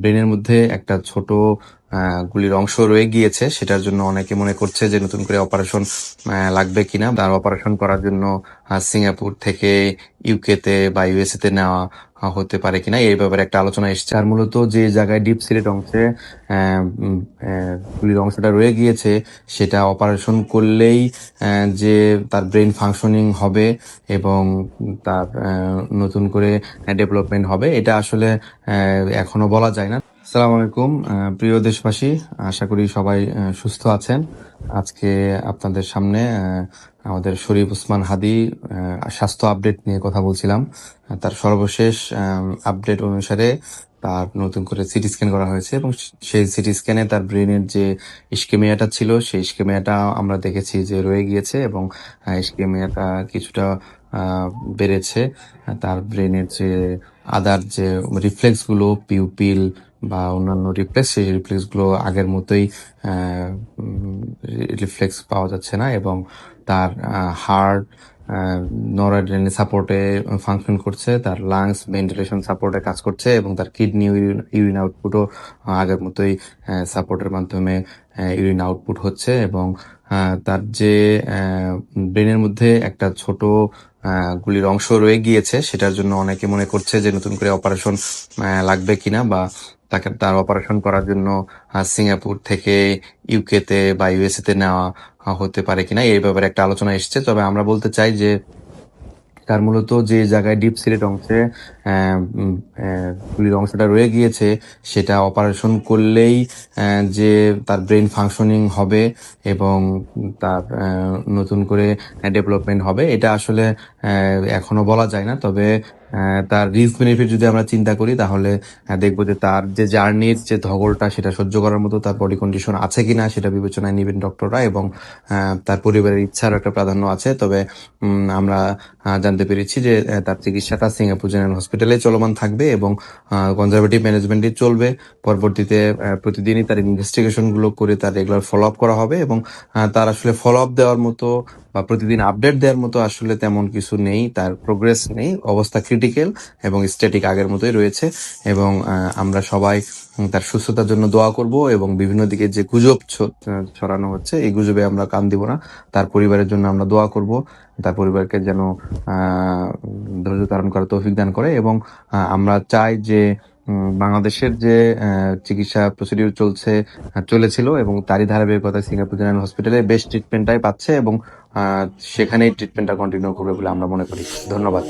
ব্রেনের মধ্যে একটা ছোট গুলির অংশ রয়ে গিয়েছে, সেটার জন্য অনেকে মনে করছে যে নতুন করে অপারেশন লাগবে কিনা। তার অপারেশন করার জন্য সিঙ্গাপুর থেকে ইউকেতে বা ইউএসএ তে নেওয়া হতে পারে কিনা এই ব্যাপারে একটা আলোচনা এসছে। আর মূলত যে জায়গায় ডিপ সিলেট অংশে গুলির অংশটা রয়ে গিয়েছে, সেটা অপারেশন করলেই যে তার ব্রেন ফাংশনিং হবে এবং তার নতুন করে ডেভেলপমেন্ট হবে, এটা আসলে এখনো বলা যায় না। আসসালামু আলাইকুম প্রিয় দেশবাসী, আশা করি সবাই সুস্থ আছেন। আজকে আপনাদের সামনে আমাদের শরীফ ওসমান হাদী স্বাস্থ্য আপডেট নিয়ে কথা বলছিলাম। তার সর্বশেষ আপডেট অনুসারে তার নতুন করে সিটি স্ক্যান করা হয়েছে এবং সেই সিটি স্ক্যানে তার ব্রেনের যে ইস্কেমিয়াটা ছিল, সেই ইস্কেমিয়াটা আমরা দেখেছি যে রয়ে গিয়েছে এবং ইস্কেমিয়াটা কিছুটা বেড়েছে। তার ব্রেনের যে আদার যে রিফ্লেক্স গুলো, পিউপিল বা অন্যান্য রিফ্লেক্স, সেই রিফ্লেক্স গুলো আগের মতোই রিফ্লেক্স পাওয়া যাচ্ছে না এবং তার হার্ট নরঅ্যাড্রেনালিন সাপোর্টে ফাংশন করছে, তার লাংস ভেন্টিলেশন সাপোর্টে কাজ করছে এবং তার কিডনি ইউরিন আউটপুটও আগের মতোই সাপোর্টের মাধ্যমে ইউরিন আউটপুট হচ্ছে এবং তার যে ব্রেনের মধ্যে একটা ছোট গুলির অংশ রয়ে গিয়েছে, সেটার জন্য অনেকে মনে করছে যে নতুন করে অপারেশন লাগবে কিনা বা তার অপারেশন করার জন্য সিঙ্গাপুর থেকে ইউকেতে বা ইউএসএ তে নেওয়া হতে পারে কিনা এই ব্যাপারে একটা আলোচনা এসছে। তবে আমরা বলতে চাই যে তার মূলত যে জায়গায় ডিপ সিলেট অংশে গুলির অংশটা রয়ে গিয়েছে, সেটা অপারেশন করলেই যে তার ব্রেন ফাংশনিং হবে এবং তার নতুন করে ডেভেলপমেন্ট হবে, এটা আসলে এখনো বলা যায় না। তবে তার রিস্ক বেনিফিট যদি আমরা চিন্তা করি, তাহলে দেখবো যে তার যে জার্নির যে ধকলটা, সেটা সহ্য করার মতো তার বডি কন্ডিশন আছে কিনা সেটা বিবেচনায় নেবেন ডক্টররা এবং তার পরিবারের ইচ্ছার একটা প্রাধান্য আছে। তবে আমরা জানতে পেরেছি যে তার চিকিৎসাটা সিঙ্গাপুর জেনারেল হসপিটালে চলমান থাকবে এবং কনজারভেটিভ ম্যানেজমেন্টই চলবে। পরবর্তীতে প্রতিদিনই তার ইনভেস্টিগেশন গুলো করে তার রেগুলার ফলো আপ করা হবে এবং তার আসলে ফলো আপ দেওয়ার মতো বা প্রতিদিন আপডেট দেওয়ার মতো আসলে তেমন কিছু নেই, তার প্রোগ্রেস নেই, অবস্থা ক্রিটিক্যাল এবং স্ট্যাটিক আগের মতোই রয়েছে এবং আমরা সবাই তার সুস্থতার জন্য দোয়া করব এবং বিভিন্ন দিকে যে গুজব ছড়ানো হচ্ছে, এই গুজবে আমরা কান দিব না। তার পরিবারের জন্য আমরা দোয়া করব, তার পরিবারকে যেন ধৈর্য ধারণ করার তৌফিক দান করে এবং আমরা চাই যে বাংলাদেশের যে চিকিৎসা প্রসিডিউর চলেছিল এবং তারই ধারাবাহিকতায় সিঙ্গাপুর জেনারেল হসপিটালে বেস্ট ট্রিটমেন্টটাই পাচ্ছে এবং সেখানেই ট্রিটমেন্টটা কন্টিনিউ করবে বলে আমরা মনে করি। ধন্যবাদ।